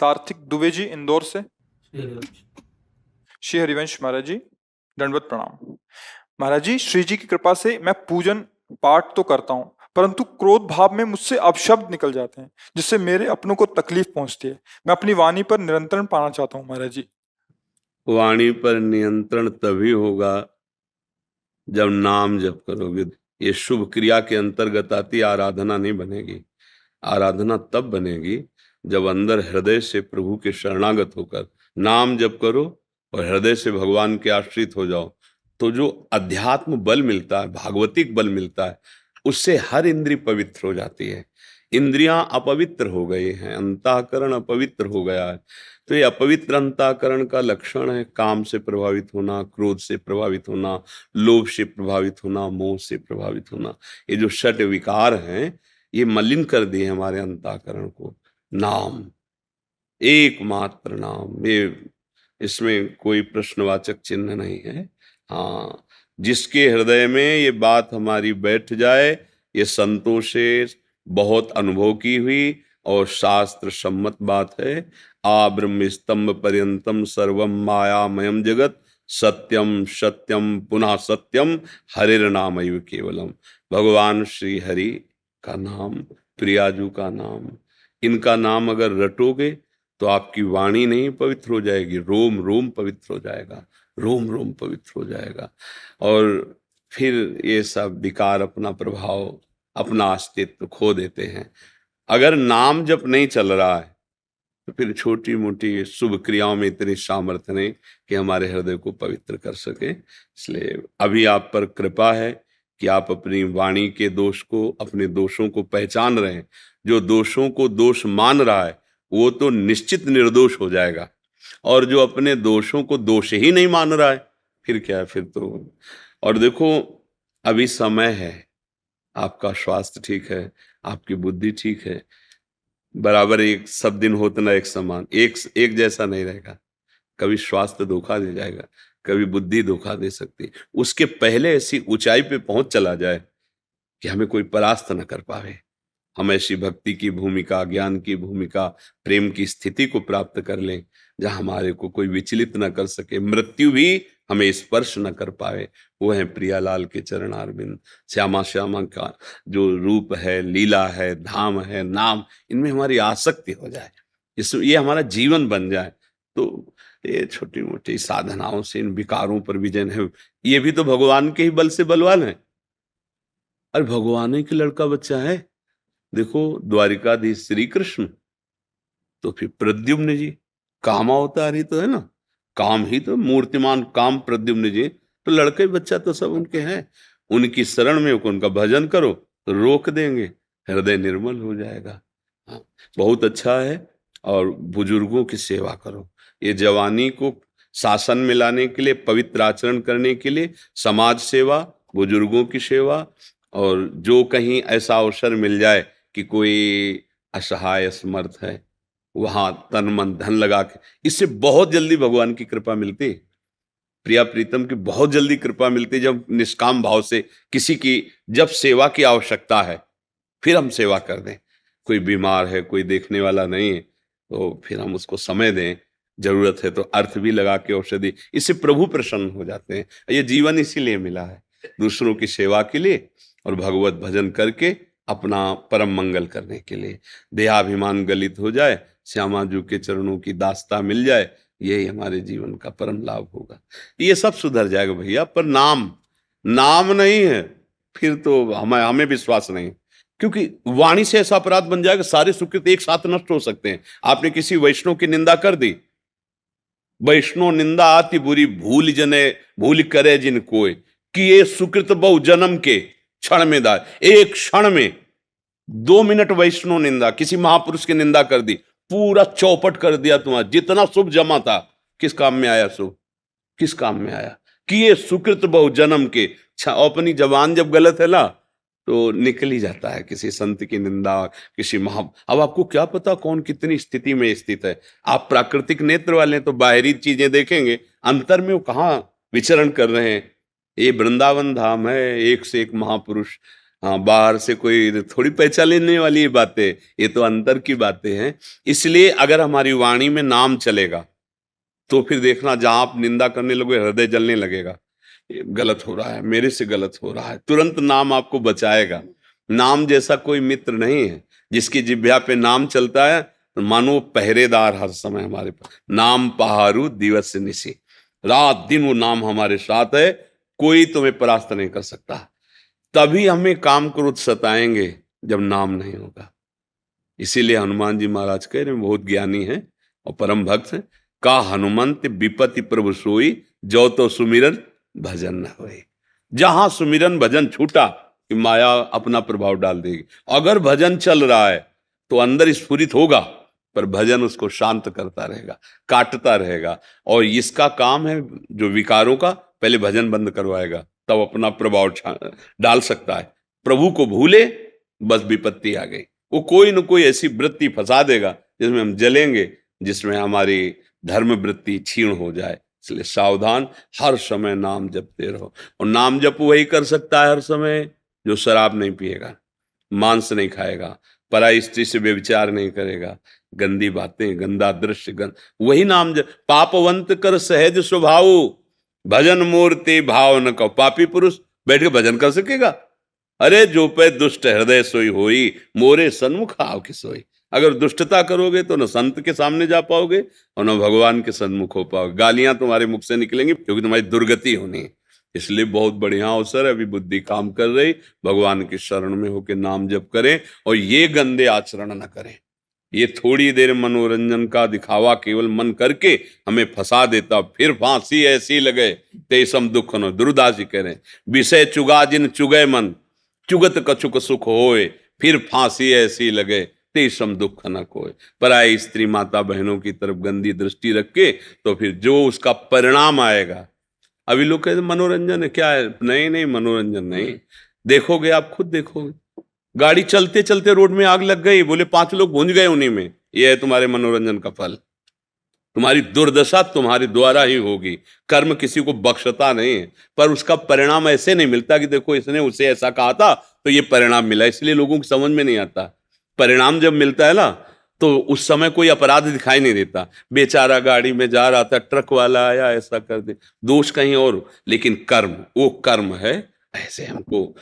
सार्थिक दुबे जी इंदौर से। श्री हरिवंश महाराज जी, दंडवत प्रणाम। महाराज जी, श्री जी की कृपा से मैं पूजन पाठ तो करता हूँ, परंतु क्रोध भाव में मुझसे अपशब्द निकल जाते हैं, जिससे मेरे अपनों को तकलीफ पहुंचती है। मैं अपनी वाणी पर नियंत्रण पाना चाहता हूँ महाराज जी। वाणी पर नियंत्रण तभी होगा जब नाम जप करोगे। ये शुभ क्रिया के अंतर्गत आती, आराधना नहीं बनेगी। आराधना तब बनेगी जब अंदर हृदय से प्रभु के शरणागत होकर नाम जप करो और हृदय से भगवान के आश्रित हो जाओ। तो जो अध्यात्म बल मिलता है, भागवतिक बल मिलता है, उससे हर इंद्रिय पवित्र हो जाती है। इंद्रियां अपवित्र हो गई हैं, अंतःकरण अपवित्र हो गया है। तो ये अपवित्र अंतःकरण का लक्षण है काम से प्रभावित होना, क्रोध से प्रभावित होना, लोभ से प्रभावित होना, मोह से प्रभावित होना। ये जो षट विकार हैं, ये मलिन कर दिए हमारे अंतःकरण को। नाम, एकमात्र नाम, ये इसमें कोई प्रश्नवाचक चिन्ह नहीं है। हाँ, जिसके हृदय में ये बात हमारी बैठ जाए, ये संतों से बहुत अनुभव की हुई और शास्त्र सम्मत बात है। आ ब्रह्म स्तंभ पर्यंतम सर्वम मायामयम जगत, सत्यम सत्यम पुनः सत्यम, हरिर नामैव केवलम। भगवान श्री हरि का नाम, प्रियाजू का नाम, इनका नाम अगर रटोगे तो आपकी वाणी नहीं पवित्र हो जाएगी, रोम रोम पवित्र हो जाएगा, रोम रोम पवित्र हो जाएगा। और फिर ये सब विकार अपना प्रभाव, अपना अस्तित्व खो देते हैं। अगर नाम जप नहीं चल रहा है तो फिर छोटी मोटी शुभ क्रियाओं में इतनी सामर्थ्य नहीं कि हमारे हृदय को पवित्र कर सके। इसलिए अभी आप पर कृपा है कि आप अपनी वाणी के दोष को, अपने दोषों को पहचान रहे हैं। जो दोषों को दोष मान रहा है वो तो निश्चित निर्दोष हो जाएगा, और जो अपने दोषों को दोष ही नहीं मान रहा है फिर क्या है, फिर तो। और देखो, अभी समय है, आपका स्वास्थ्य ठीक है, आपकी बुद्धि ठीक है, बराबर एक सब दिन होते ना एक समान, एक जैसा नहीं रहेगा। कभी स्वास्थ्य धोखा दे जाएगा, कभी बुद्धि धोखा दे सकती है। उसके पहले ऐसी ऊंचाई पे पहुंच चला जाए कि हमें कोई परास्त न कर पावे। हम ऐसी भक्ति की भूमिका, ज्ञान की भूमिका, प्रेम की स्थिति को प्राप्त कर लें जहां हमारे को कोई विचलित न कर सके, मृत्यु भी हमें स्पर्श न कर पाए। वो है प्रियालाल के चरणारविंद। श्यामा श्यामा का जो रूप है, लीला है, धाम है, नाम, इनमें हमारी आसक्ति हो जाए, ये हमारा जीवन बन जाए। तो ये छोटी मोटी साधनाओं से इन विकारों पर विजय है। ये भी तो भगवान के ही बल से बलवान है। अरे भगवान ही के लड़का बच्चा है। देखो, द्वारिकाधीश श्री कृष्ण, तो फिर प्रद्युम्न जी कामावतारी तो है ना, काम ही तो, मूर्तिमान काम प्रद्युम्न जी, तो लड़के बच्चा तो सब उनके हैं। उनकी शरण में उनका भजन करो तो रोक देंगे, हृदय निर्मल हो जाएगा। हाँ, बहुत अच्छा है। और बुजुर्गों की सेवा करो। ये जवानी को शासन में लाने के लिए, पवित्र आचरण करने के लिए समाज सेवा, बुजुर्गों की सेवा, और जो कहीं ऐसा अवसर मिल जाए कि कोई असहाय असमर्थ है, वहां तन मन धन लगा के, इससे बहुत जल्दी भगवान की कृपा मिलती है। प्रिया प्रीतम की बहुत जल्दी कृपा मिलती है जब निष्काम भाव से किसी की, जब सेवा की आवश्यकता है फिर हम सेवा कर दें। कोई बीमार है, कोई देखने वाला नहीं है, तो फिर हम उसको समय दें। जरूरत है तो अर्थ भी लगा के औषधि, इससे प्रभु प्रसन्न हो जाते हैं। ये जीवन इसीलिए मिला है, दूसरों की सेवा के लिए और भगवत भजन करके अपना परम मंगल करने के लिए। देहाभिमान गलित हो जाए, श्यामा जी के चरणों की दास्ता मिल जाए, यही हमारे जीवन का परम लाभ होगा। ये सब सुधर जाएगा भैया, पर नाम, नाम नहीं है फिर तो हमें विश्वास नहीं। क्योंकि वाणी से ऐसा अपराध बन जाएगा, सारे सुकृत एक साथ नष्ट हो सकते हैं। आपने किसी वैष्णव की निंदा कर दी, वैष्णव निंदा आती बुरी, भूल जने भूल करे जिन कोय, कि ये सुकृत बहु जन्म के क्षण में दाय। एक क्षण में 2 मिनट वैष्णव निंदा, किसी महापुरुष की निंदा कर दी, पूरा चौपट कर दिया तुम्हारा जितना शुभ जमा था। किस काम में आया शुभ, किस काम में आया? कि ये सुकृत बहु जन्म के। अपनी जबान जब गलत है ना तो निकल ही जाता है किसी संत की निंदा, किसी महा। अब आपको क्या पता कौन कितनी स्थिति में स्थित है। आप प्राकृतिक नेत्र वाले हैं तो बाहरी चीजें देखेंगे, अंतर में वो कहाँ विचरण कर रहे हैं। ये वृंदावन धाम है, एक से एक महापुरुष हाँ, बाहर से कोई थोड़ी पहचान लेने वाली ये बातें, ये तो अंतर की बातें हैं। इसलिए अगर हमारी वाणी में नाम चलेगा तो फिर देखना, जहां आप निंदा करने लगोगे हृदय जलने लगेगा, ये गलत हो रहा है, मेरे से गलत हो रहा है, तुरंत नाम आपको बचाएगा। नाम जैसा कोई मित्र नहीं है। जिसकी जिह्वा पे नाम चलता है तो मानो पहरेदार हर समय हमारे पास, नाम पहारू दिवस निशी, रात दिन वो नाम हमारे साथ है, कोई तुम्हें परास्त नहीं कर सकता। तभी हमें काम क्रोध सताएंगे जब नाम नहीं होगा। इसीलिए हनुमान जी महाराज कह रहे हैं, बहुत ज्ञानी हैं और परम भक्त हैं, का हनुमंत विपत्ति प्रभु सोई, जो तो सुमिरन भजन न होए। जहां सुमिरन भजन छूटा कि माया अपना प्रभाव डाल देगी। अगर भजन चल रहा है तो अंदर स्फुरित होगा, पर भजन उसको शांत करता रहेगा, काटता रहेगा। और इसका काम है जो विकारों का, पहले भजन बंद करवाएगा, तब अपना प्रभाव डाल सकता है। प्रभु को भूले बस विपत्ति आ गई। वो कोई न कोई ऐसी वृत्ति फंसा देगा जिसमें हम जलेंगे, जिसमें हमारी धर्म वृत्ति क्षीण हो जाए। इसलिए सावधान, हर समय नाम जपते रहो। और नाम जप वही कर सकता है हर समय जो शराब नहीं पिएगा, मांस नहीं खाएगा, पराई स्त्री से व्यभिचार नहीं करेगा, गंदी बातें, गंदा दृश्य, वही नाम जप। पापवंत कर सहज स्वभाव, भजन मूर्ति भाव न कहो। पापी पुरुष बैठ के भजन कर सकेगा? अरे जो पे दुष्ट हृदय सोई होई, मोरे सन्मुख आव की सोई। अगर दुष्टता करोगे तो न संत के सामने जा पाओगे और न भगवान के सन्मुख हो पाओगे। गालियां तुम्हारे मुख से निकलेंगी क्योंकि तुम्हारी दुर्गति होनी है। इसलिए बहुत बढ़िया अवसर है, अभी बुद्धि काम कर रही, भगवान की शरण में होकर नाम जप करें और ये गंदे आचरण न करें। ये थोड़ी देर मनोरंजन का दिखावा केवल मन करके हमें फंसा देता, फिर फांसी ऐसी लगे तेसम दुख न। दुर्दास जी कह रहे हैं, विषय चुगा जिन चुगे मन, चुगत कछुक सुख होए, फिर फांसी ऐसी लगे तेसम दुख न कोय। पराई स्त्री माता बहनों की तरफ गंदी दृष्टि रख के तो फिर जो उसका परिणाम आएगा। अभी लोग कहते मनोरंजन है, क्या है? नहीं नहीं, मनोरंजन नहीं। देखोगे, आप खुद देखोगे, गाड़ी चलते चलते रोड में आग लग गई, बोले 5 लोग भूंज गए उन्हीं में। यह है तुम्हारे मनोरंजन का फल। तुम्हारी दुर्दशा तुम्हारे द्वारा ही होगी। कर्म किसी को बख्शता नहीं है, पर उसका परिणाम ऐसे नहीं मिलता कि देखो इसने उसे ऐसा कहा था तो ये परिणाम मिला। इसलिए लोगों को समझ में नहीं आता। परिणाम जब मिलता है ना तो उस समय कोई अपराध दिखाई नहीं देता। बेचारा गाड़ी में जा रहा था, ट्रक वाला आया, ऐसा कर दे, दोष कहीं और। लेकिन कर्म, वो कर्म है, ऐसे हमको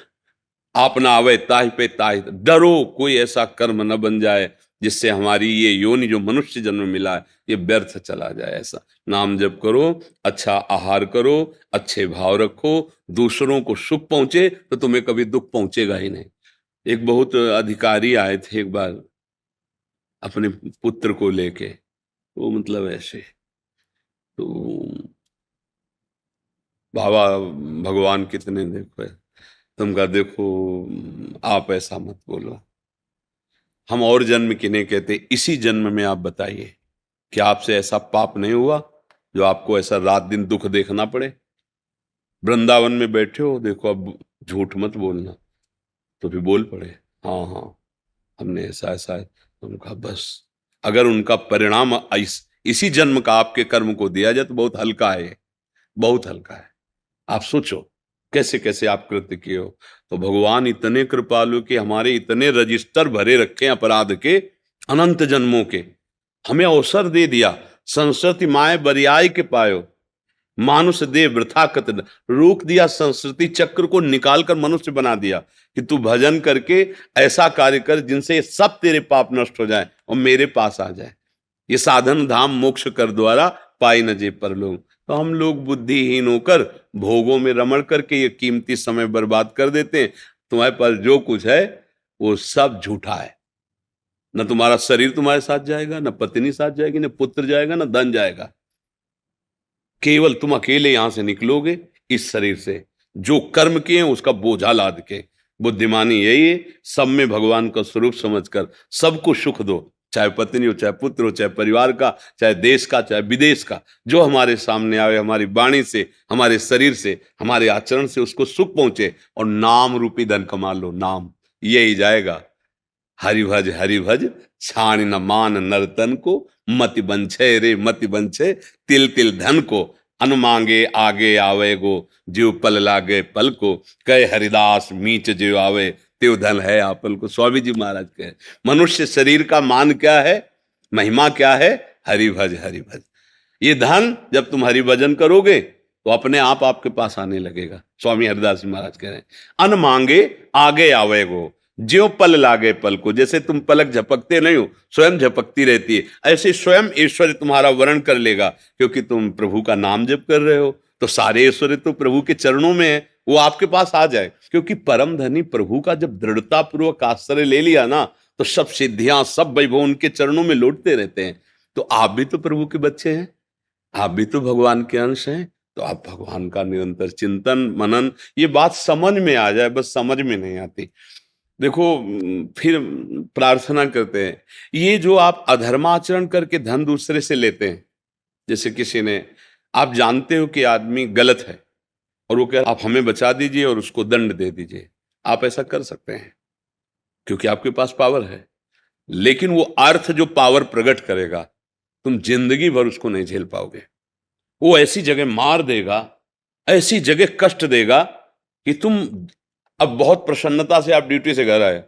आप ना आवे ताहि पे ताहि। डरो कोई ऐसा कर्म न बन जाए जिससे हमारी ये योनि जो मनुष्य जन्म मिला है ये व्यर्थ चला जाए। ऐसा नाम जप करो, अच्छा आहार करो, अच्छे भाव रखो, दूसरों को सुख पहुंचे तो तुम्हें कभी दुख पहुंचेगा ही नहीं। एक बहुत अधिकारी आए थे एक बार अपने पुत्र को लेके, वो मतलब ऐसे, तो बाबा भगवान कितने देखो है, तुम कहा देखो आप ऐसा मत बोलो, हम और जन्म किन्हें कहते, इसी जन्म में आप बताइए कि आपसे ऐसा पाप नहीं हुआ जो आपको ऐसा रात दिन दुख देखना पड़े। वृंदावन में बैठे हो, देखो अब झूठ मत बोलना। तो फिर बोल पड़े, हाँ हाँ हमने ऐसा ऐसा है। तो उनका बस, अगर उनका परिणाम इसी जन्म का आपके कर्म को दिया जाए तो बहुत हल्का है, बहुत हल्का है। आप सोचो कैसे कैसे आप कृत्य किए हो। तो भगवान इतने कृपालु कि हमारे इतने रजिस्टर भरे रखे अपराध के, अनंत जन्मों के, हमें अवसर दे दिया। संस्कृति माए बरियाई के पायो, मानुष दे वृथा कत, रोक दिया संस्कृति चक्र को, निकाल कर मनुष्य बना दिया कि तू भजन करके ऐसा कार्य कर जिनसे सब तेरे पाप नष्ट हो जाए और मेरे पास आ जाए। ये साधन धाम मोक्ष कर द्वारा पाई न जे परलोक। तो हम लोग बुद्धिहीन होकर भोगों में रमण करके ये कीमती समय बर्बाद कर देते हैं। तुम्हारे पास जो कुछ है वो सब झूठा है। न तुम्हारा शरीर तुम्हारे साथ जाएगा, न पत्नी साथ जाएगी, न पुत्र जाएगा, न धन जाएगा। केवल तुम अकेले यहां से निकलोगे इस शरीर से, जो कर्म किए उसका बोझा लाद के। बुद्धिमानी यही है, सब में भगवान का स्वरूप समझकर सबको सुख दो, चाहे पत्नी हो, चाहे पुत्र हो, चाहे परिवार का, चाहे देश का, चाहे विदेश का। जो हमारे सामने आवे, हमारी वाणी से, हमारे शरीर से, हमारे आचरण से उसको सुख पहुंचे और नाम रूपी धन कमा लो। नाम यही जाएगा। हरि भज छाण न मान नर्तन को, मति बंछे रे मति बंछे, तिल तिल धन को, अनुमांगे आगे आवे गो, जीव पल लागे पल को, कह हरिदास मीच जीव आवे, त्यो धन है आपल को। स्वामी जी महाराज कहे मनुष्य शरीर का मान क्या है, महिमा क्या है, हरि भज हरि भज। ये धन जब तुम हरि भजन करोगे तो अपने आप आपके पास आने लगेगा। स्वामी हरिदास जी महाराज कह रहे हैं अन मांगे आगे आवेगो, ज्यों पल लागे पल को। जैसे तुम पलक झपकते नहीं हो, स्वयं झपकती रहती है, ऐसे स्वयं ऐश्वर्य तुम्हारा वर्ण कर लेगा। क्योंकि तुम प्रभु का नाम जप कर रहे हो तो सारे ऐश्वर्य तो प्रभु के चरणों में है, वो आपके पास आ जाए। क्योंकि परम धनी प्रभु का जब दृढ़ता पूर्वक आश्रय ले लिया ना, तो सब सिद्धियां सब वैभव उनके चरणों में लौटते रहते हैं। तो आप भी तो प्रभु के बच्चे हैं, आप भी तो भगवान के अंश हैं। तो आप भगवान का निरंतर चिंतन मनन, ये बात समझ में आ जाए, बस समझ में नहीं आती। देखो फिर प्रार्थना करते हैं, ये जो आप अधर्माचरण करके धन दूसरे से लेते हैं, जैसे किसी ने, आप जानते हो कि आदमी गलत है और वो कह आप हमें बचा दीजिए और उसको दंड दे दीजिए, आप ऐसा कर सकते हैं क्योंकि आपके पास पावर है। लेकिन वो अर्थ जो पावर प्रकट करेगा, तुम जिंदगी भर उसको नहीं झेल पाओगे। वो ऐसी जगह मार देगा, ऐसी जगह कष्ट देगा कि तुम, अब बहुत प्रसन्नता से आप ड्यूटी से घर आए,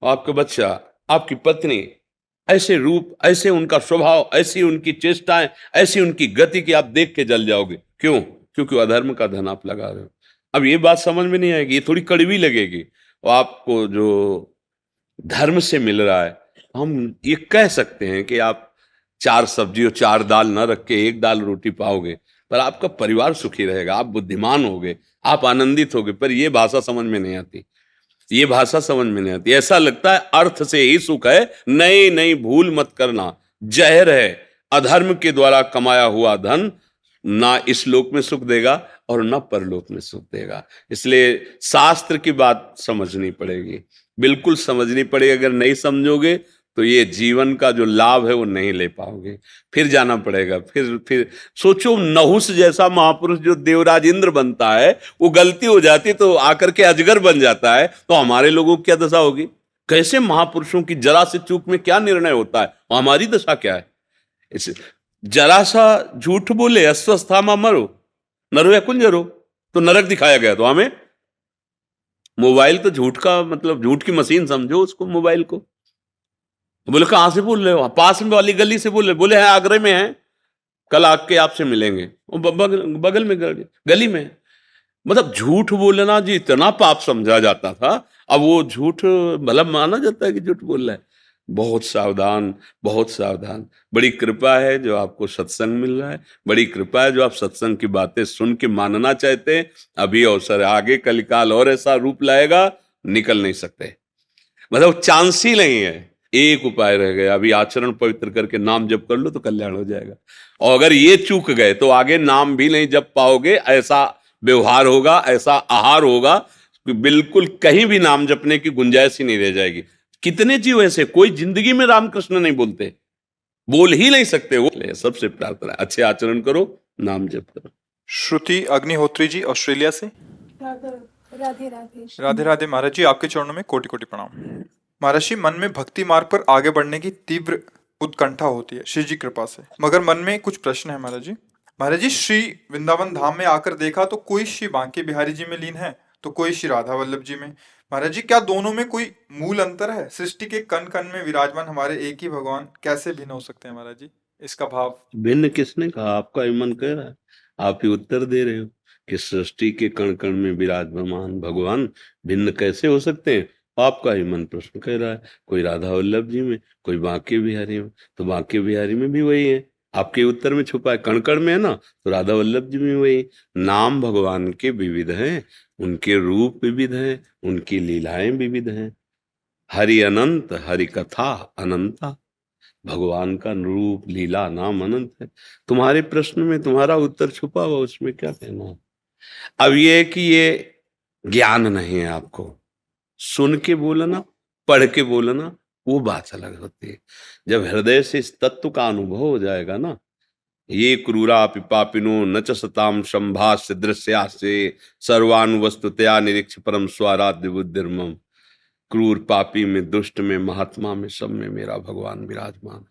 आपका बच्चा, आपकी पत्नी, ऐसे रूप, ऐसे उनका स्वभाव, ऐसी उनकी चेष्टाएं, ऐसी उनकी गति कि आप देख के जल जाओगे। क्यों? क्योंकि अधर्म का धन आप लगा रहे हो। अब ये बात समझ में नहीं आएगी, ये थोड़ी कड़वी लगेगी। और आपको जो धर्म से मिल रहा है, हम ये कह सकते हैं कि आप 4 सब्जी और 4 दाल न रख के 1 दाल रोटी पाओगे, पर आपका परिवार सुखी रहेगा, आप बुद्धिमान होगे, आप आनंदित होगे। पर यह भाषा समझ में नहीं आती, ये भाषा समझ में नहीं आती। ऐसा लगता है अर्थ से ही सुख है। नहीं नहीं, भूल मत करना, जहर है। अधर्म के द्वारा कमाया हुआ धन ना इस लोक में सुख देगा और ना परलोक में सुख देगा। इसलिए शास्त्र की बात समझनी पड़ेगी, बिल्कुल समझनी पड़ेगी। अगर नहीं समझोगे तो ये जीवन का जो लाभ है वो नहीं ले पाओगे, फिर जाना पड़ेगा। फिर सोचो, नहुस जैसा महापुरुष जो देवराज इंद्र बनता है, वो गलती हो जाती तो आकर के अजगर बन जाता है, तो हमारे लोगों की क्या दशा होगी? कैसे महापुरुषों की जरा से चूक में क्या निर्णय होता है, हमारी दशा क्या है? इसे जरा सा झूठ बोले अस्वस्थामा मरो, नरो या कुंजरो, तो नरक दिखाया गया। तो हमें मोबाइल तो झूठ का मतलब, झूठ की मशीन समझो उसको, मोबाइल को। बोले कहां से बोल रहे हो? पास में वाली गली से बोल रहे? बोले है आगरे में है, कल आके आपसे मिलेंगे। बगल में गली में। मतलब झूठ बोलना जी इतना पाप समझा जाता था, अब वो झूठ भला माना जाता है कि झूठ बोल रहा है। बहुत सावधान, बहुत सावधान। बड़ी कृपा है जो आपको सत्संग मिल रहा है, बड़ी कृपा है जो आप सत्संग की बातें सुन के मानना चाहते हैं। अभी अवसर है, आगे कलिकाल और ऐसा रूप लाएगा, निकल नहीं सकते, मतलब चांस ही नहीं है। एक उपाय रह गया, अभी आचरण पवित्र करके नाम जप कर लो तो कल्याण हो जाएगा। और अगर ये चूक गए तो आगे नाम भी नहीं जप पाओगे। ऐसा व्यवहार होगा, ऐसा आहार होगा कि बिल्कुल कहीं भी नाम जपने की गुंजाइश ही नहीं रह जाएगी। कितने जीव ऐसे, कोई जिंदगी में रामकृष्ण नहीं बोलते, बोल ही नहीं सकते। वो सबसे प्रार्थना है, अच्छे आचरण करो, नाम जप करो। श्रुति अग्निहोत्री जी ऑस्ट्रेलिया से। राधे राधे। राधे राधे महाराज जी, आपके चरणों में कोटि कोटि प्रणाम। महाराज जी, मन में भक्ति मार्ग पर आगे बढ़ने की तीव्र उत्कंठा होती है श्री जी कृपा से, मगर मन में कुछ प्रश्न है महाराज जी। महाराज जी, श्री वृंदावन धाम में आकर देखा तो कोई श्री बांके बिहारी जी में लीन है तो कोई श्री राधा वल्लभ जी में। महाराज जी, क्या दोनों में कोई मूल अंतर है? सृष्टि के कण कण में विराजमान हमारे एक ही भगवान कैसे भिन्न हो सकते हैं महाराज जी? इसका भाव। भिन्न किसने कहा? आपका ही मन कह रहा है, आप ही उत्तर दे रहे हो कि सृष्टि के कण कण में विराजमान भगवान भिन्न कैसे हो सकते हैं। आपका ही मन प्रश्न कह रहा है, कोई राधा वल्लभ जी में, कोई बांके बिहारी में। तो बांके बिहारी में भी वही है, आपके उत्तर में छुपा है। कण कण में है ना, तो राधा वल्लभ जी में वही। नाम भगवान के विविध हैं, उनके रूप विविध हैं, उनकी लीलाएं विविध हैं। हरि अनंत, हरि कथा अनंता। भगवान का रूप लीला नाम अनंत है। तुम्हारे प्रश्न में तुम्हारा उत्तर छुपा हुआ, उसमें क्या कहना। अब ये कि ये ज्ञान नहीं है, आपको सुन के बोलना, पढ़ के बोलना, वो बात अलग होती है। जब हृदय से इस तत्व का अनुभव हो जाएगा ना, ये क्रूरा पिपापिनो न च सताम संभाष्य दृश्यासे सर्वानुवस्तुतया निरीक्ष परम स्वाराध्य बुद्धिर्मम। क्रूर पापी में, दुष्ट में, महात्मा में, सब में मेरा भगवान विराजमान है।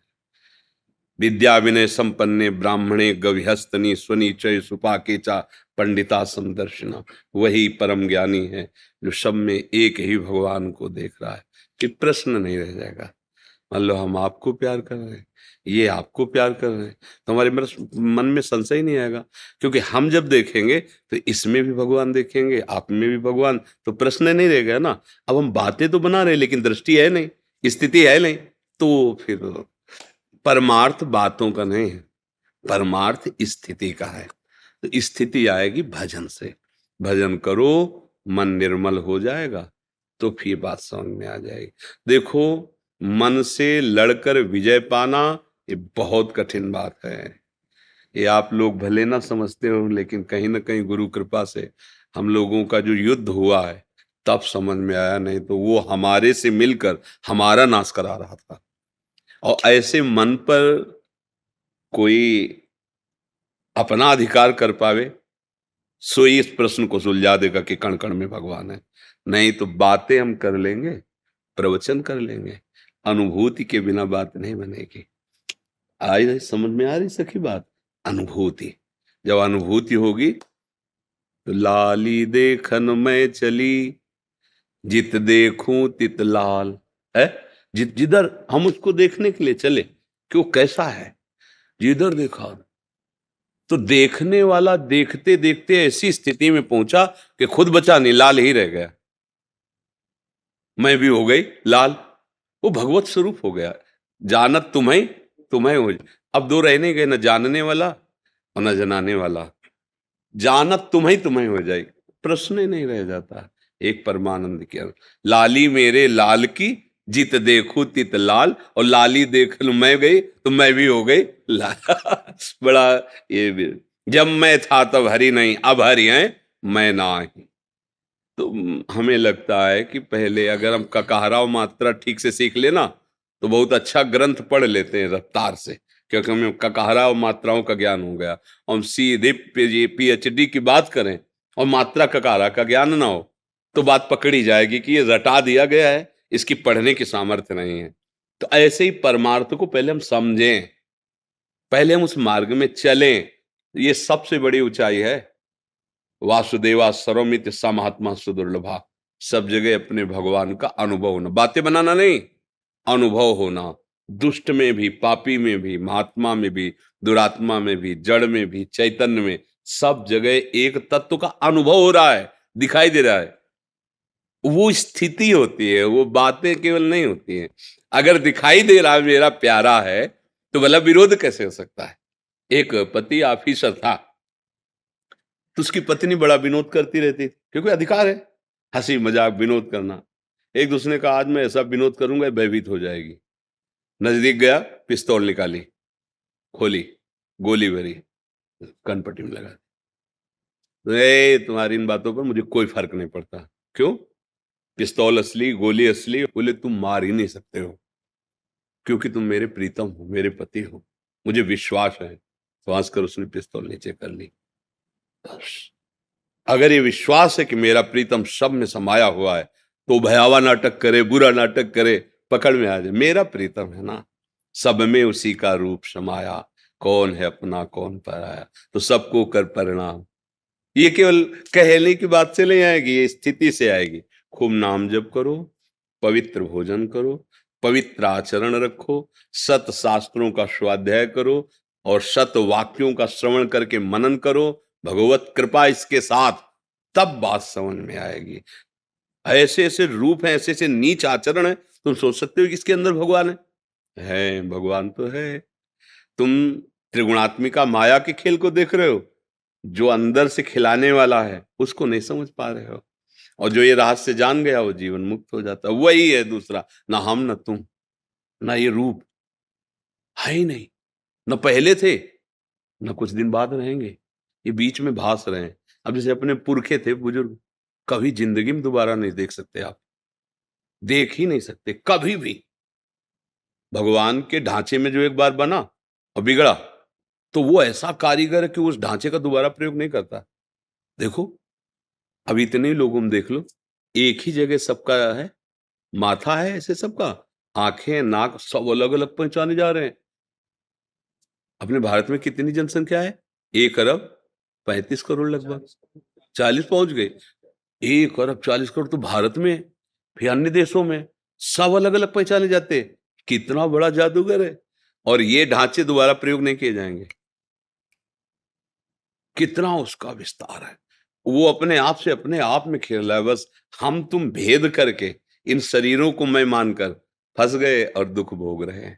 विद्या विनय संपन्ने ब्राह्मणे गविहस्तनी स्वनीचय सुपाकेचा पंडिता समदर्शिना। वही परम ज्ञानी है जो सब में एक ही भगवान को देख रहा है। कि प्रश्न नहीं रह जाएगा। मान लो हम आपको प्यार कर रहे हैं, ये आपको प्यार कर रहे हैं, तो हमारे मन में संशय नहीं आएगा, क्योंकि हम जब देखेंगे तो इसमें भी भगवान देखेंगे, आप में भी भगवान, तो प्रश्न नहीं रहेगा ना। अब हम बातें तो बना रहे हैं लेकिन दृष्टि है नहीं, स्थिति है नहीं, तो फिर परमार्थ बातों का नहीं है, परमार्थ स्थिति का है। तो स्थिति आएगी भजन से। भजन करो, मन निर्मल हो जाएगा, तो फिर बात समझ में आ जाएगी। देखो, मन से लड़कर विजय पाना ये बहुत कठिन बात है। ये आप लोग भले ना समझते हो, लेकिन कहीं ना कहीं गुरु कृपा से हम लोगों का जो युद्ध हुआ है तब समझ में आया, नहीं तो वो हमारे से मिलकर हमारा नाश करा रहा था। और ऐसे मन पर कोई अपना अधिकार कर पावे, सो इस प्रश्न को सुलझा देगा कि कण कण में भगवान है। नहीं तो बातें हम कर लेंगे, प्रवचन कर लेंगे, अनुभूति के बिना बात नहीं बनेगी। आज समझ में आ रही सखी बात? अनुभूति, जब अनुभूति होगी तो लाली देखन में चली, जित देखूं तित लाल है। जिधर हम उसको देखने के लिए चले कि वो कैसा है, जिधर देखा तो देखने वाला देखते देखते ऐसी स्थिति में पहुंचा कि खुद बचा नहीं, लाल ही रह गया। मैं भी हो गई लाल, वो भगवत स्वरूप हो गया। जानत तुम्हें तुम्हें हो, अब दो रह नहीं गए, न जानने वाला और न जनाने वाला। जानत तुम्हें हो जाए, प्रश्न ही नहीं रह जाता। एक परमानंद के लाली मेरे लाल की, जित देखू तित लाल, और लाली देख लू मैं गई तो मैं भी हो गई लाल। बड़ा ये भी, जब मैं था तब हरि नहीं, अब हरि हैं मैं नाही। तो हमें लगता है कि पहले अगर हम ककाहरा मात्रा ठीक से सीख लेना तो बहुत अच्छा ग्रंथ पढ़ लेते हैं रफ्तार से, क्योंकि हमें ककाहरा और मात्राओं का ज्ञान हो गया। हम सीधे PhD की बात करें और मात्रा ककाहरा का ज्ञान ना हो तो बात पकड़ी जाएगी कि ये रटा दिया गया है, इसकी पढ़ने की सामर्थ्य नहीं है। तो ऐसे ही परमार्थ को पहले हम समझें, पहले हम उस मार्ग में चलें। ये सबसे बड़ी ऊंचाई है। वासुदेवा सर्वमित सा महात्मा सुदुर्लभा। सब जगह अपने भगवान का अनुभव होना, बातें बनाना नहीं, अनुभव होना। दुष्ट में भी, पापी में भी, महात्मा में भी, दुरात्मा में भी, जड़ में भी, चैतन्य में, सब जगह एक तत्व का अनुभव हो रहा है, दिखाई दे रहा है। वो स्थिति होती है, वो बातें केवल नहीं होती हैं। अगर दिखाई दे रहा है मेरा प्यारा है तो भला विरोध कैसे हो सकता है? एक पति ऑफिसर था, तो उसकी पत्नी बड़ा विनोद करती रहती थी, क्योंकि अधिकार है हंसी मजाक विनोद करना। एक दूसरे ने कहा आज मैं ऐसा विनोद करूंगा भयभीत हो जाएगी। नजदीक गया, पिस्तौल निकाली, खोली, गोली भरी, कनपट्टी में लगा दी। तुम्हारी इन बातों पर मुझे कोई फर्क नहीं पड़ता। क्यों? पिस्तौल असली, गोली असली। बोले तुम मार ही नहीं सकते हो, क्योंकि तुम मेरे प्रीतम हो, मेरे पति हो, मुझे विश्वास है। तो हंस कर उसने पिस्तौल नीचे कर ली। अगर ये विश्वास है कि मेरा प्रीतम सब में समाया हुआ है तो भयावा नाटक करे, बुरा नाटक करे, पकड़ में आ जाए। मेरा प्रीतम है ना, सब में उसी का रूप समाया, कौन है अपना कौन पराया, तो सबको कर परिणाम। ये केवल कहने की बात से नहीं आएगी, ये स्थिति से आएगी। खूब नाम जप करो, पवित्र भोजन करो, पवित्र आचरण रखो, सत शास्त्रों का स्वाध्याय करो और सत वाक्यों का श्रवण करके मनन करो, भगवत कृपा इसके साथ, तब बात समझ में आएगी। ऐसे ऐसे रूप हैं, ऐसे ऐसे नीच आचरण है, तुम सोच सकते हो कि इसके अंदर भगवान है भगवान तो है। तुम त्रिगुणात्मिका माया के खेल को देख रहे हो, जो अंदर से खिलाने वाला है उसको नहीं समझ पा रहे हो, और जो ये रहस्य जान गया वो जीवन मुक्त हो जाता। वही है दूसरा, ना हम ना तुम, ना ये रूप है ही नहीं, न पहले थे न कुछ दिन बाद रहेंगे, ये बीच में भास रहे हैं। अब जैसे अपने पुरखे थे बुजुर्ग, कभी जिंदगी में दोबारा नहीं देख सकते, आप देख ही नहीं सकते कभी भी। भगवान के ढांचे में जो एक बार बना और बिगड़ा तो वो ऐसा कारीगर है कि उस ढांचे का दोबारा प्रयोग नहीं करता। देखो अब इतने लोगों में देख लो, एक ही जगह सबका है, माथा है ऐसे सबका, आंखें नाक सब अलग अलग पहचाने जा रहे हैं। अपने भारत में कितनी जनसंख्या है? 1 अरब 35 करोड़ लगभग, 40 पहुंच गए। 1 अरब 40 करोड़ तो भारत में, फिर अन्य देशों में सब अलग अलग पहचाने जाते हैं। कितना बड़ा जादूगर है, और ये ढांचे दोबारा प्रयोग नहीं किए जाएंगे। कितना उसका विस्तार है, वो अपने आप से अपने आप में खेल रहा है। बस हम तुम भेद करके इन शरीरों को मैं मानकर फंस गए और दुख भोग रहे हैं।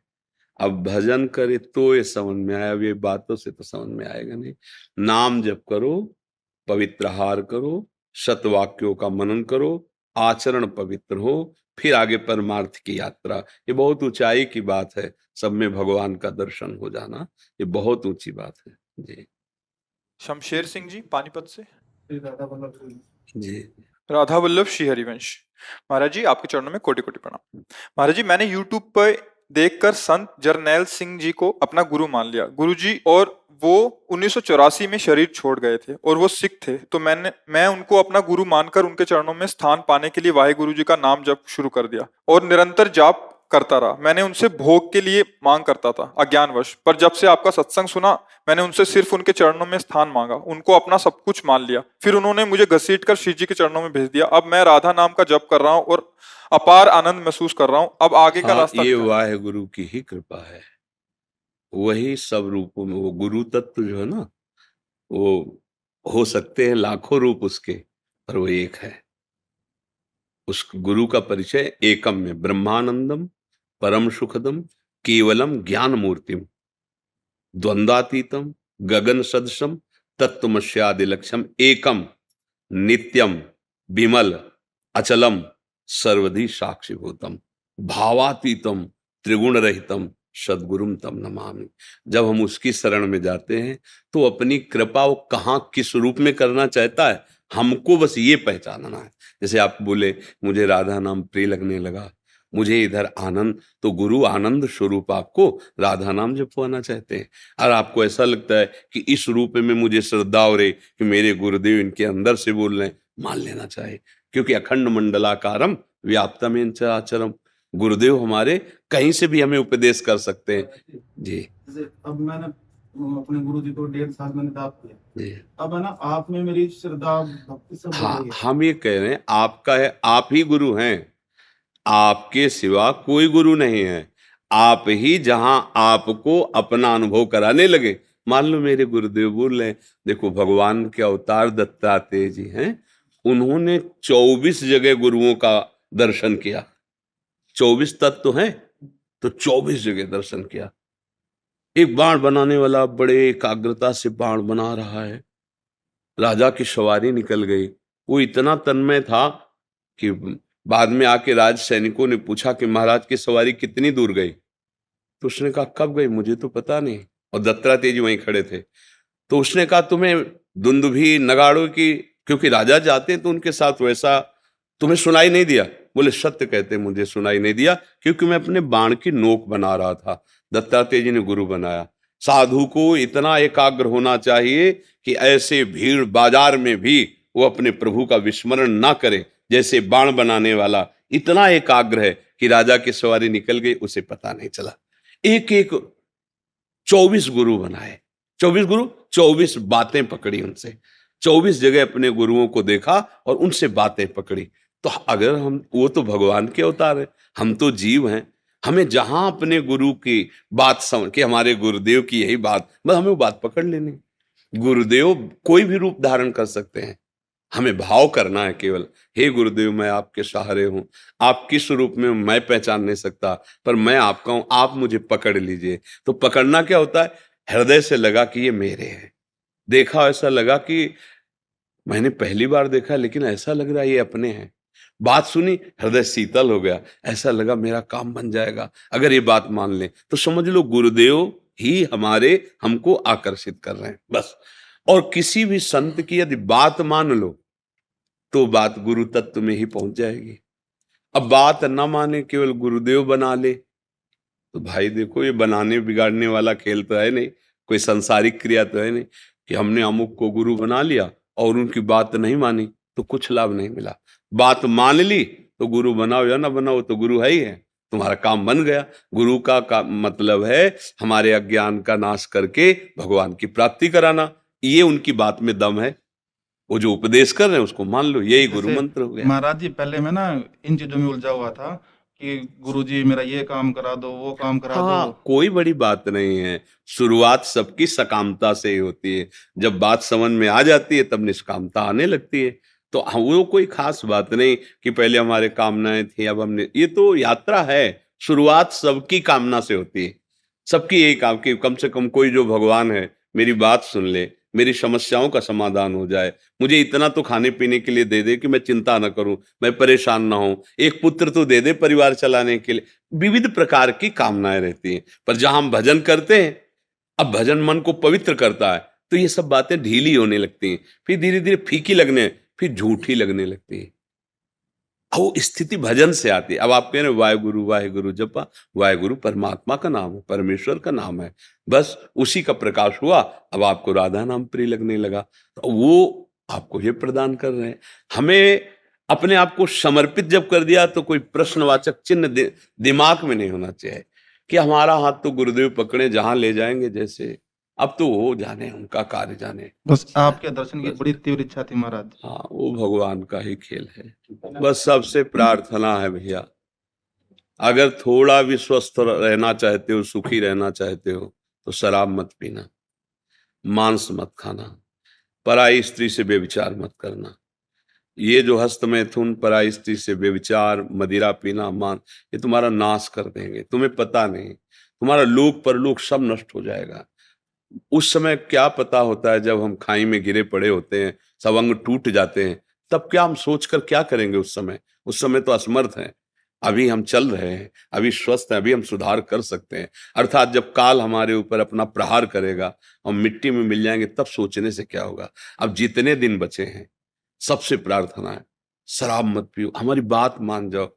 अब भजन करे तो ये समझ में आया, अब ये बातों से तो समझ में आएगा नहीं। नाम जप करो, पवित्र आहार करो, सतवाक्यों का मनन करो, आचरण पवित्र हो, फिर आगे परमार्थ की यात्रा। ये बहुत ऊंचाई की बात है, सब में भगवान का दर्शन हो जाना, ये बहुत ऊंची बात है जी। शमशेर सिंह जी पानीपत से। जी राधा वल्लभ श्री हरिवंश। महाराज जी आपके चरणों में कोटि कोटि प्रणाम। महाराज जी मैंने यूट्यूब पर देखकर संत जरनैल सिंह जी को अपना गुरु मान लिया। गुरु जी और वो 1984 में शरीर छोड़ गए थे और वो सिख थे, तो मैं उनको अपना गुरु मानकर उनके चरणों में स्थान पाने के लिए वाहेगुरु जी का नाम जप शुरू कर दिया और निरंतर जाप करता रहा। मैंने उनसे भोग के लिए मांग करता था अज्ञानवश, पर जब से आपका सत्संग सुना मैंने उनसे सिर्फ उनके चरणों में स्थान मांगा, उनको अपना सब कुछ मान लिया। फिर उन्होंने मुझे घसीटकर श्री जी के चरणों में भेज दिया। अब मैं राधा नाम का जप कर रहा हूँ और अपार आनंद महसूस कर रहा हूँ। अब आगे का हाँ, रास्ता ये क्या है? वाहेगुरु की ही कृपा है। वही सब रूपों में, वो गुरु तत्व जो है ना, वो हो सकते हैं लाखों रूप उसके, पर वो एक है। उस गुरु का परिचय एकम में, ब्रह्मानंदम परम सुखदम केवलम ज्ञान मूर्तिम द्वंद्वातीतम गगन सदृशम तत्वमस्यादि लक्ष्यम एकम नित्यम विमल अचलम सर्वधि साक्षीभूतम भावातीतम त्रिगुण रहितम सद्गुरुम तम नमामि। जब हम उसकी शरण में जाते हैं तो अपनी कृपा वो कहाँ किस रूप में करना चाहता है, हमको बस ये पहचानना है। जैसे आप बोले मुझे राधा नाम प्रिय लगने लगा, मुझे इधर आनंद, तो गुरु आनंद स्वरूप आपको राधा नाम जपवाना चाहते हैं। और आपको ऐसा लगता है कि इस रूप में मुझे श्रद्धा हो रही कि मेरे गुरुदेव इनके अंदर से बोल रहे हैं, मान लेना चाहिए, क्योंकि अखंड मंडलाकारम व्याप्तमेन चराचरम, गुरुदेव हमारे कहीं से भी हमें उपदेश कर सकते हैं जी। जैसे अब मैंने अपने गुरु जी को 1.5 साल मैंने जाप किया जी अब है ना, आप में मेरी श्रद्धा भक्ति सब बढ़ हाँ, गई है। हम ये कह रहे हैं आपका है, आप ही गुरु हैं, आपके सिवा कोई गुरु नहीं है। आप ही जहां आपको अपना अनुभव कराने लगे, मान लो मेरे गुरुदेव बोल रहे हैं, देखो भगवान के अवतार दत्तात्रेय जी हैं, उन्होंने 24 जगह गुरुओं का दर्शन किया। 24 तत्व हैं तो 24 जगह दर्शन किया। एक बाण बनाने वाला बड़े एकाग्रता से बाण बना रहा है, राजा की सवारी निकल गई। वो इतना तन्मय था कि बाद में आके राज सैनिकों ने पूछा कि महाराज की सवारी कितनी दूर गई, तो उसने कहा कब गई मुझे तो पता नहीं, और दत्तात्रेय जी वहीं खड़े थे। तो उसने कहा तुम्हें दुंदुभी नगाड़ों की, क्योंकि राजा जाते हैं तो उनके साथ वैसा, तुम्हें सुनाई नहीं दिया? बोले सत्य कहते मुझे सुनाई नहीं दिया, क्योंकि मैं अपने बाण की नोक बना रहा था। दत्तात्रेय जी ने गुरु बनाया। साधु को इतना एकाग्र होना चाहिए कि ऐसे भीड़ बाजार में भी वो अपने प्रभु का विस्मरण ना करे, जैसे बाण बनाने वाला इतना एकाग्र है कि राजा की सवारी निकल गई उसे पता नहीं चला। एक एक 24 गुरु बनाए, 24 गुरु, 24 बातें पकड़ी उनसे, 24 जगह अपने गुरुओं को देखा और उनसे बातें पकड़ी। तो अगर हम, वो तो भगवान के अवतार है, हम तो जीव हैं, हमें जहां अपने गुरु की बात समझ के, हमारे गुरुदेव की यही बात, बस हमें वो बात पकड़ लेनी। गुरुदेव कोई भी रूप धारण कर सकते हैं, हमें भाव करना है केवल, हे गुरुदेव मैं आपके सहारे हूं, आप किस रूप में मैं पहचान नहीं सकता, पर मैं आपका हूं, आप मुझे पकड़ लीजिए। तो पकड़ना क्या होता है? हृदय से लगा कि ये मेरे हैं। देखा, ऐसा लगा कि मैंने पहली बार देखा लेकिन ऐसा लग रहा है ये अपने हैं। बात सुनी, हृदय शीतल हो गया, ऐसा लगा मेरा काम बन जाएगा अगर ये बात मान ले। तो समझ लो गुरुदेव ही हमारे, हमको आकर्षित कर रहे हैं बस। और किसी भी संत की यदि बात मान लो तो बात गुरु तत्व में ही पहुंच जाएगी। अब बात ना माने, केवल गुरुदेव बना ले, तो भाई देखो ये बनाने बिगाड़ने वाला खेल तो है नहीं, कोई संसारिक क्रिया तो है नहीं कि हमने अमुक को गुरु बना लिया और उनकी बात नहीं मानी तो कुछ लाभ नहीं मिला। बात मान ली तो गुरु बनाओ या ना बनाओ तो गुरु है ही है, तुम्हारा काम बन गया। गुरु का मतलब है हमारे अज्ञान का नाश करके भगवान की प्राप्ति कराना। ये उनकी बात में दम है, वो जो उपदेश कर रहे हैं उसको मान लो, यही गुरु जैसे मंत्र हो गया। महाराज जी पहले मैं ना इन चीजों में उलझा हुआ था कि गुरुजी मेरा ये काम करा दो, वो काम करा हाँ, दो। कोई बड़ी बात नहीं है। शुरुआत सबकी सकामता से ही होती है, जब बात समझ में आ जाती है तब निष्कामता आने लगती है। तो वो कोई खास बात नहीं कि पहले हमारे कामनाएं थी अब हमने, ये तो यात्रा है। शुरुआत सबकी कामना से होती है, सबकी यही काम कि कम से कम कोई जो भगवान है मेरी बात सुन ले, मेरी समस्याओं का समाधान हो जाए, मुझे इतना तो खाने पीने के लिए दे दे कि मैं चिंता न करूं, मैं परेशान ना हूं, एक पुत्र तो दे दे परिवार चलाने के लिए। विविध प्रकार की कामनाएं रहती हैं। पर जहां हम भजन करते हैं, अब भजन मन को पवित्र करता है, तो ये सब बातें ढीली होने लगती हैं, फिर धीरे धीरे फीकी लगने, फिर झूठी लगने लगती है। वो स्थिति भजन से आती है। अब आप कह रहे वाहे गुरु जपा, वाहे गुरु परमात्मा का नाम है, परमेश्वर का नाम है, बस उसी का प्रकाश हुआ, अब आपको राधा नाम प्रिय लगने लगा। तो वो आपको ये प्रदान कर रहे हैं। हमें अपने आप को समर्पित जब कर दिया तो कोई प्रश्नवाचक चिन्ह दिमाग में नहीं होना चाहिए कि हमारा हाथ तो गुरुदेव पकड़े, जहां ले जाएंगे जैसे, अब तो वो जाने, उनका कार्य जाने। बस आपके दर्शन की बड़ी तीव्र इच्छा थी महाराज। हाँ, वो भगवान का ही खेल है। बस सबसे प्रार्थना है भैया, अगर थोड़ा भी स्वस्थ रहना चाहते हो, सुखी रहना चाहते हो, तो शराब मत पीना, मांस मत खाना, पराई स्त्री से व्यभिचार मत करना। ये जो हस्त मैथुन, पराई स्त्री से व्यभिचार, मदिरा पीना, मान, ये तुम्हारा नाश कर देंगे। तुम्हें पता नहीं, तुम्हारा लोक परलोक सब नष्ट हो जाएगा। उस समय क्या पता होता है, जब हम खाई में गिरे पड़े होते हैं, सब अंग टूट जाते हैं, तब क्या हम सोचकर क्या करेंगे उस समय? उस समय तो असमर्थ हैं। अभी हम चल रहे हैं, अभी स्वस्थ हैं, अभी हम सुधार कर सकते हैं। अर्थात जब काल हमारे ऊपर अपना प्रहार करेगा, हम मिट्टी में मिल जाएंगे, तब सोचने से क्या होगा। अब जितने दिन बचे हैं, सबसे प्रार्थना है शराब मत पियो, हमारी बात मान जाओ।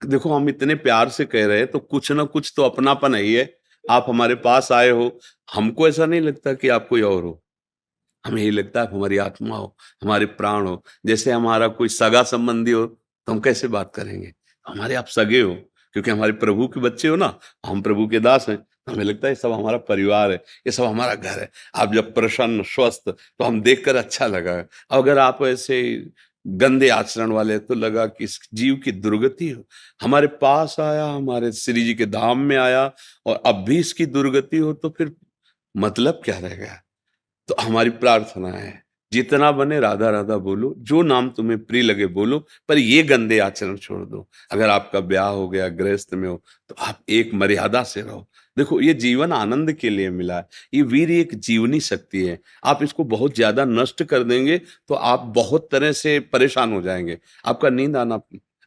देखो हम इतने प्यार से कह रहे हैं तो कुछ ना कुछ तो अपनापन ही है। आप हमारे पास आए हो, हमको ऐसा नहीं लगता कि आप कोई और हो, हमें यही लगता है आप हमारी आत्मा हो, हमारे प्राण हो। जैसे हमारा कोई सगा संबंधी हो तो हम कैसे बात करेंगे, हमारे आप सगे हो, क्योंकि हमारे प्रभु के बच्चे हो ना, हम प्रभु के दास हैं, हमें लगता है ये सब हमारा परिवार है, ये सब हमारा घर है। आप जब प्रसन्न स्वस्थ, तो हम देखकर अच्छा लगा। अगर आप ऐसे गंदे आचरण वाले, तो लगा कि इस जीव की दुर्गति हो, हमारे पास आया, हमारे श्री जी के धाम में आया, और अब भी इसकी दुर्गति हो, तो फिर मतलब क्या रह गया। तो हमारी प्रार्थना है जितना बने राधा राधा बोलो, जो नाम तुम्हें प्रिय लगे बोलो, पर ये गंदे आचरण छोड़ दो। अगर आपका ब्याह हो गया, गृहस्थ में हो, तो आप एक मर्यादा से रहो। देखो ये जीवन आनंद के लिए मिला है, ये वीर एक जीवनी शक्ति है। आप इसको बहुत ज्यादा नष्ट कर देंगे तो आप बहुत तरह से परेशान हो जाएंगे। आपका नींद आना,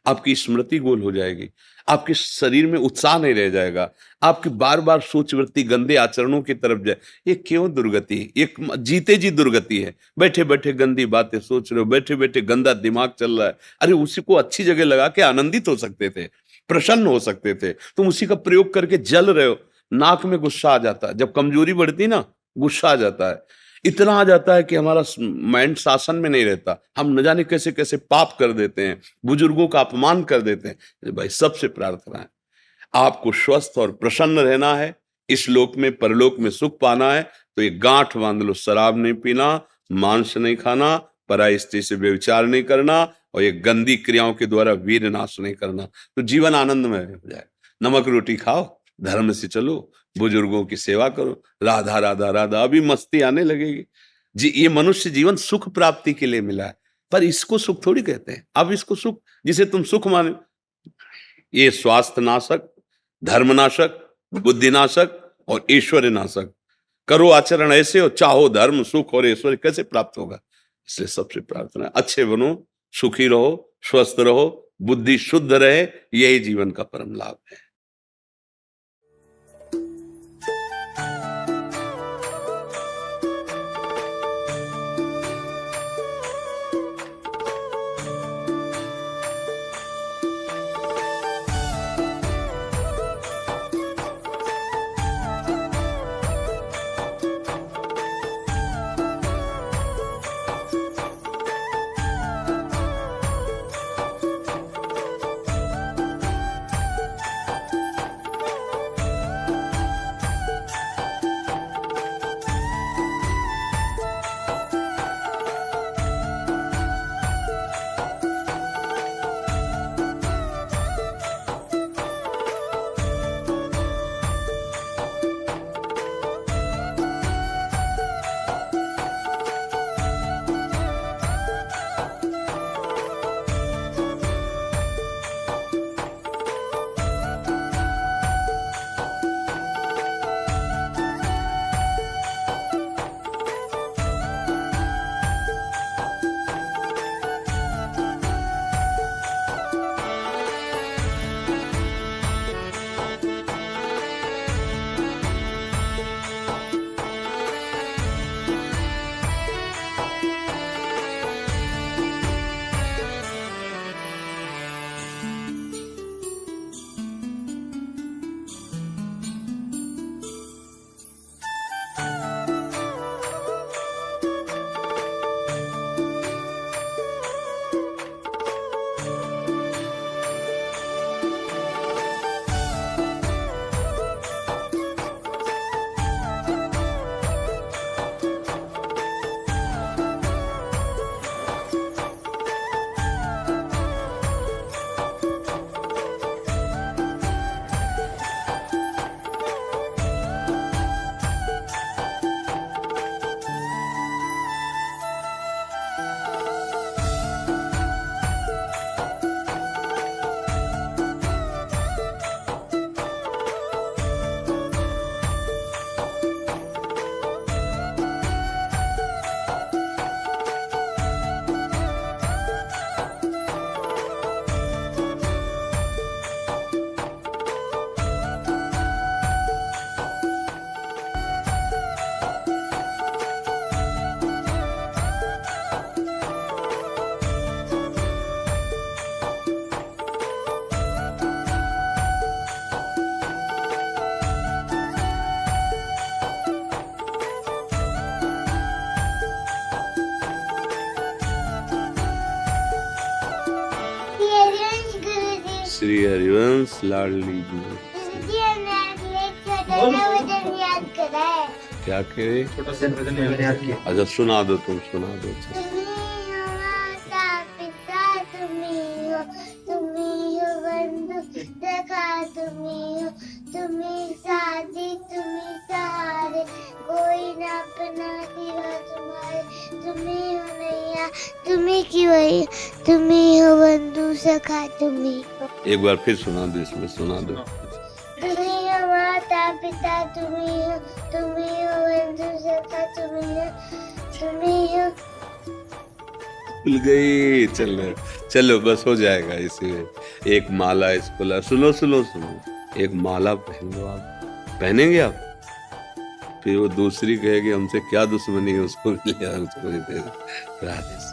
आपकी स्मृति गोल हो जाएगी, आपके शरीर में उत्साह नहीं रह जाएगा, आपकी बार बार सोच वृत्ति गंदे आचरणों की तरफ जाए। ये क्यों दुर्गति है? एक जीते जी दुर्गति है। बैठे बैठे गंदी बातें सोच रहे हो, बैठे बैठे गंदा दिमाग चल रहा है। अरे उसी को अच्छी जगह लगा के आनंदित हो सकते थे, प्रसन्न हो सकते थे। तुम उसी का प्रयोग करके जल रहे हो। नाक में गुस्सा आ जाता है, जब कमजोरी बढ़ती ना, गुस्सा आ जाता है, इतना आ जाता है कि हमारा माइंड शासन में नहीं रहता, हम न जाने कैसे कैसे पाप कर देते हैं, बुजुर्गों का अपमान कर देते हैं। भाई सबसे प्रार्थना है, आपको स्वस्थ और प्रसन्न रहना है, इस लोक में परलोक में सुख पाना है, तो ये गांठ बांध लो, शराब नहीं पीना, मांस नहीं खाना, पराई स्त्री से व्यभिचार नहीं करना, और ये गंदी क्रियाओं के द्वारा वीर नाश नहीं करना, तो जीवन आनंदमय हो जाए। नमक रोटी खाओ, धर्म से चलो, बुजुर्गों की सेवा करो, राधा राधा राधा, अभी मस्ती आने लगेगी जी। ये मनुष्य जीवन सुख प्राप्ति के लिए मिला है, पर इसको सुख थोड़ी कहते हैं। अब इसको सुख जिसे तुम सुख माने, ये स्वास्थ्य नाशक, धर्म नाशक, बुद्धि नाशक और ऐश्वर्य नाशक। करो आचरण ऐसे हो, चाहो धर्म सुख और ऐश्वर्य कैसे प्राप्त होगा। इसलिए सबसे प्रार्थना है अच्छे बनो, सुखी रहो, स्वस्थ रहो, बुद्धि शुद्ध रहे, यही जीवन का परम लाभ है। श्री हरिवंश लाडली जी। जी हमने एक छोटा वजन याद करा है। क्या कहे? अच्छा सुना दो, तुम सुना दो। तुम्ही हो माता पिता, तुम्ही हो बंधु सखा, तुम्ही साथी, तुम्ही सहारे, कोई ना अपना सिवा तुम्हारे, तुम्ही हो नैया, तुम्ही की वही, तुम्ही हो बंधु सखा, तुम्ही हो। एक बार फिर सुना दो, इसमें सुना दो। तुम्ही हो माता पिता, तुम्ही हो बंधु सखा, तुम्ही हो। भूल गई। चलो चलो बस हो जाएगा इसी में। एक माला इसको सुनो सुनो सुनो, एक माला पहन लो आप। पहनेंगे आप? फिर वो दूसरी कहेगी हमसे क्या दुश्मनी है, उसको भी ले और उसको भी दे दो। राधे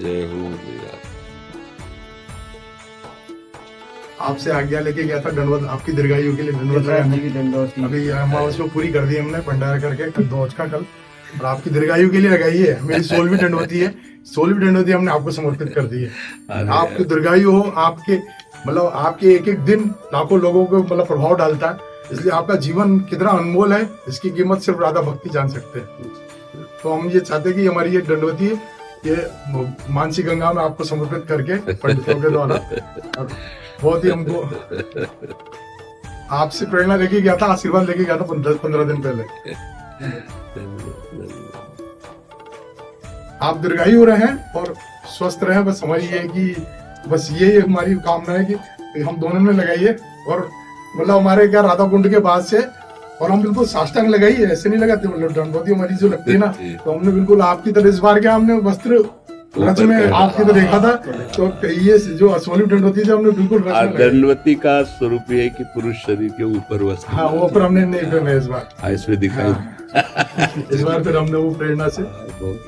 जय हो भैया। आपसे आज्ञा लेके गया था दंडवत, आपकी दीर्घायु के लिए दंडवत लगाने। अभी अमावस को पूरी कर दी हमने भंडारा करके, कल दो का कल, और आपकी दीर्घायु के लिए लगाई है। मेरी 16वीं दंडवती है, 16वीं दंडवती हमने आपको समर्पित कर दी है। आपकी दीर्घायु हो, आपके मतलब आपके एक एक दिन लाखों लोगों को मतलब प्रभाव डालता है, इसलिए आपका जीवन कितना अनमोल है, इसकी कीमत सिर्फ राधा भक्ति जान सकते हैं। तो हम ये चाहते हैं कि हमारी ये दंडवती है, ये मानसी गंगा में आपको समर्पित करके पंडितों के द्वारा, और बहुत ही हमको आपसे प्रेरणा लेके गया था, आशीर्वाद लेके गया था 15 दिन पहले। आप दीर्घायु रहे और स्वस्थ रहे, बस हमारी ये है कि बस यही हमारी कामना है कि हम दोनों ने लगाइए। और मतलब हमारे क्या राधा कुंड के बाद से, और हम बिल्कुल साष्टांग लगाई है, ऐसे नहीं लगाते, मतलब दंडवती हमारी जो लगती है ना, तो हमने बिल्कुल आपकी तरह इस बार क्या हमने वस्त्र रच में आपकी तरह देखा था, तो ये जो 16वीं दंडवती थी हमने बिल्कुल रच में लगाई। दंडवती का स्वरूप है कि पुरुष शरीर के ऊपर वस्त्र। हाँ, वो पर हमने नहीं पहना इस बार। इसमें दिखाई इस बार फिर हमने वो प्रेरणा से बहुत